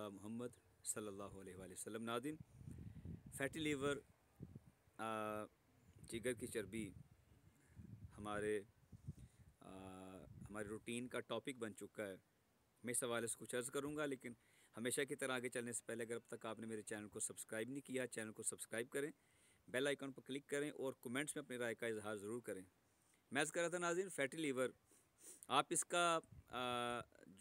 मोहम्मद सल्लल्लाहु अलैहि वसल्लम। नाज़रीन, फैटी लीवर, जिगर की चर्बी हमारे रूटीन का टॉपिक बन चुका है। मैं इस हवाले से कुछ अर्ज़ करूँगा, लेकिन हमेशा की तरह आगे चलने से पहले अगर अब तक आपने मेरे चैनल को सब्सक्राइब नहीं किया, चैनल को सब्सक्राइब करें, बेल आइकन पर क्लिक करें और कमेंट्स में अपनी राय का इजहार ज़रूर करें। मैं अर्ज़ कर रहा था नाज़रीन, फैटी लीवर आप इसका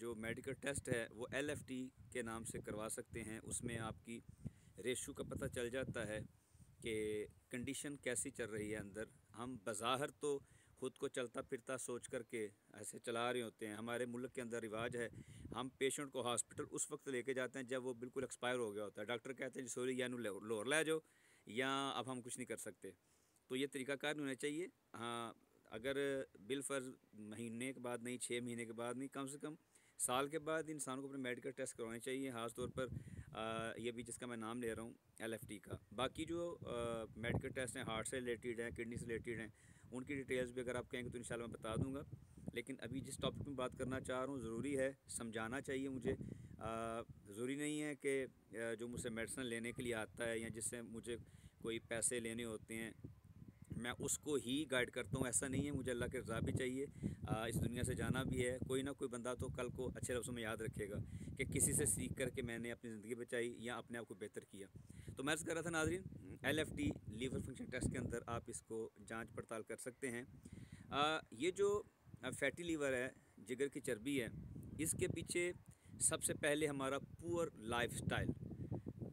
जो मेडिकल टेस्ट है वो LFT के नाम से करवा सकते हैं। उसमें आपकी रेशो का पता चल जाता है कि कंडीशन कैसी चल रही है अंदर। हम बज़ाहिर तो ख़ुद को चलता फिरता सोच कर के ऐसे चला रहे होते हैं। हमारे मुल्क के अंदर रिवाज है, हम पेशेंट को हॉस्पिटल उस वक्त लेके जाते हैं जब वो बिल्कुल एक्सपायर हो गया होता है। डॉक्टर कहते हैं जी सॉरी, या लोर ले जाओ, या अब हम कुछ नहीं कर सकते। तो ये तरीक़ाकार नहीं होना चाहिए। हाँ, अगर बिलफ़र्ज़ महीने के बाद नहीं, 6 महीने के बाद नहीं, कम से कम साल के बाद इंसान को अपने मेडिकल टेस्ट करवाने चाहिए। ख़ास तौर पर ये भी जिसका मैं नाम ले रहा हूँ LFT का। बाकी जो मेडिकल टेस्ट हैं, हार्ट से रिलेटेड हैं, किडनी से रिलेटेड हैं, उनकी डिटेल्स भी अगर आप कहेंगे तो इंशाल्लाह मैं बता दूँगा। लेकिन अभी जिस टॉपिक में बात करना चाह रहा हूँ, ज़रूरी है समझाना चाहिए मुझे। ज़रूरी नहीं है कि जो मुझसे मेडिसिन लेने के लिए आता है या जिससे मुझे कोई पैसे लेने होते हैं मैं उसको ही गाइड करता हूँ, ऐसा नहीं है। मुझे अल्लाह की रज़ा भी चाहिए, इस दुनिया से जाना भी है। कोई ना कोई बंदा तो कल को अच्छे लफ्ज़ों में याद रखेगा कि किसी से सीख कर के मैंने अपनी ज़िंदगी बचाई या अपने आप को बेहतर किया। तो मैं अर्ज़ कर रहा था नाज़रीन, LFT लीवर फंक्शन टेस्ट के अंदर आप इसको जांच पड़ताल कर सकते हैं। ये जो फैटी लीवर है, जिगर की चर्बी है, इसके पीछे सबसे पहले हमारा पुअर लाइफस्टाइल।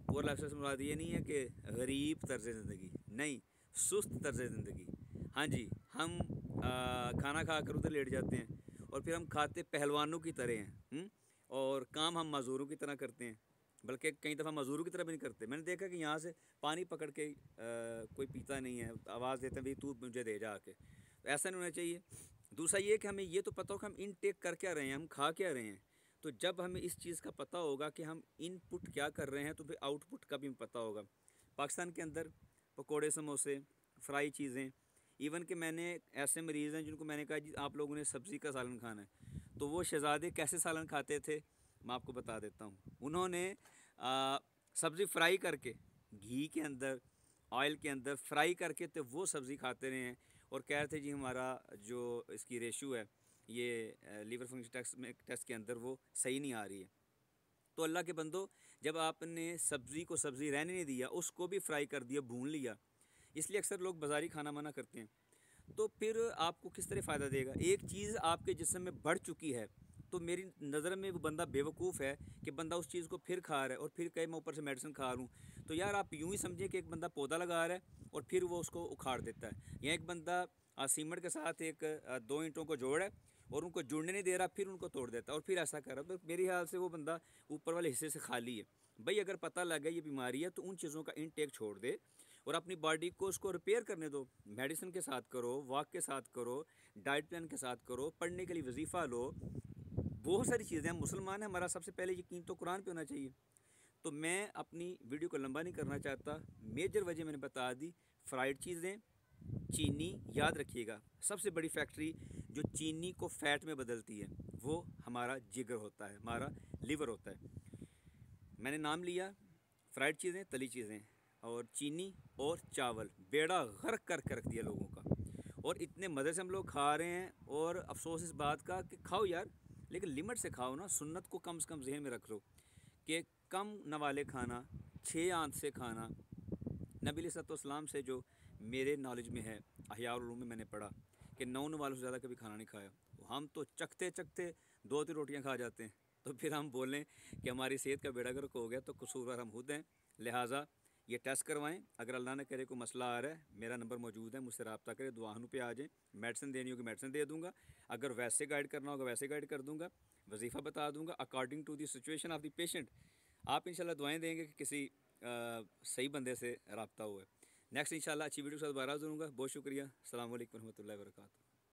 पुअर लाइफस्टाइल से मुराद ये नहीं है कि गरीब तर्ज़ ज़िंदगी, नहीं, सुस्त तर्ज़ ज़िंदगी। हाँ जी, हम खाना खा कर उधर लेट जाते हैं और फिर हम खाते पहलवानों की तरह हैं, और काम हम मज़दूरों की तरह करते हैं, बल्कि कई दफ़ा मज़दूरों की तरह भी नहीं करते। मैंने देखा कि यहाँ से पानी पकड़ के कोई पीता नहीं है, आवाज़ देते हैं भाई तू मुझे दे जा के। तो ऐसा नहीं होना चाहिए। दूसरा ये कि हमें ये तो पता हो कि हम इनटेक कर क्या रहे हैं, हम खा क्या रहे हैं। तो जब हमें इस चीज़ का पता होगा कि हम इनपुट क्या कर रहे हैं, तो फिर आउटपुट का भी पता होगा। पाकिस्तान के अंदर पकोड़े, समोसे, फ्राई चीज़ें, इवन कि मैंने ऐसे मरीज़ हैं जिनको मैंने कहा जी आप लोगों ने सब्ज़ी का सालन खाना है, तो वो शहज़ादे कैसे सालन खाते थे मैं आपको बता देता हूँ। उन्होंने सब्ज़ी फ्राई करके, घी के अंदर, ऑयल के अंदर फ्राई करके तो वो सब्ज़ी खाते रहे हैं और कह रहे थे जी हमारा जो इसकी रेशो है ये लीवर फंक्शन टेस्ट के अंदर वो सही नहीं आ रही है। तो अल्लाह के बंदो, जब आपने सब्ज़ी को सब्ज़ी रहने नहीं दिया, उसको भी फ्राई कर दिया, भून लिया, इसलिए अक्सर लोग बाज़ारी खाना मना करते हैं। तो फिर आपको किस तरह फ़ायदा देगा? एक चीज़ आपके जिस्म में बढ़ चुकी है, तो मेरी नज़र में वो बंदा बेवकूफ़ है कि बंदा उस चीज़ को फिर खा रहा है और फिर कहे मैं ऊपर से मेडिसिन खा लूँ। तो यार आप यूँ ही समझें कि एक बंदा पौधा लगा रहा है और फिर वो उसको उखाड़ देता है, या एक बंदा सीमेंट के साथ एक 2 ईंटों को जोड़ है और उनको जुड़ने नहीं दे रहा, फिर उनको तोड़ देता है और फिर ऐसा कर रहा है। तो मेरे ख्याल से वो बंदा ऊपर वाले हिस्से से खाली है। भाई अगर पता लग गया ये बीमारी है तो उन चीज़ों का इनटेक छोड़ दे और अपनी बॉडी को उसको रिपेयर करने दो। मेडिसिन के साथ करो, वॉक के साथ करो, डाइट प्लान के साथ करो, पढ़ने के लिए वजीफ़ा लो, बहुत सारी चीज़ें। हम मुसलमान हैं, हमारा सबसे पहले यकीन तो कुरान पे होना चाहिए। तो मैं अपनी वीडियो को लंबा नहीं करना चाहता, मेजर वजह मैंने बता दी। फ्राइड चीज़ें, चीनी, याद रखिएगा सबसे बड़ी फैक्ट्री जो चीनी को फ़ैट में बदलती है वो हमारा जिगर होता है, हमारा लीवर होता है। मैंने नाम लिया, फ्राइड चीज़ें, तली चीज़ें और चीनी और चावल, बेड़ा गर्क करके रख दिया लोगों का। और इतने मज़े से हम लोग खा रहे हैं, और अफसोस इस बात का कि खाओ यार, लेकिन लिमिट से खाओ ना। सुन्नत को कम से कम जहन में रख लो कि कम नवाले खाना, 6 आंत से खाना। नबी अलैहिस्सलाम से जो मेरे नॉलेज में है, अहया उलूम में मैंने पढ़ा कि 9 नवालों से ज़्यादा कभी खाना नहीं खाया। हम तो चखते चखते 2-3 रोटियाँ खा जाते हैं। तो फिर हम बोलें कि हमारी सेहत का बेड़ा गर्क हो गया, तो कसूरवार हम खुद हैं। लिहाजा ये टेस्ट करवाएं। अगर अल्लाह ने करे कोई मसला आ रहा है, मेरा नंबर मौजूद है, मुझसे रब्ता करें, दुआओं पे आ जाएँ। मेडिसिन देनी होगी मेडिसिन दे दूँगा, अगर वैसे गाइड करना होगा वैसे गाइड कर दूँगा, वजीफ़ा बता दूँगा according to the situation of the patient. आप इंशाल्लाह दुआएं देंगे कि किसी सही बंदे से रब्ता हुआ है। नेक्स्ट इंशाल्लाह अच्छी वीडियो के साथ दोबारा ज़रूर। बहुत शुक्रिया। अस्सलाम वालेकुम रहमतुल्लाहि व बरकातहू।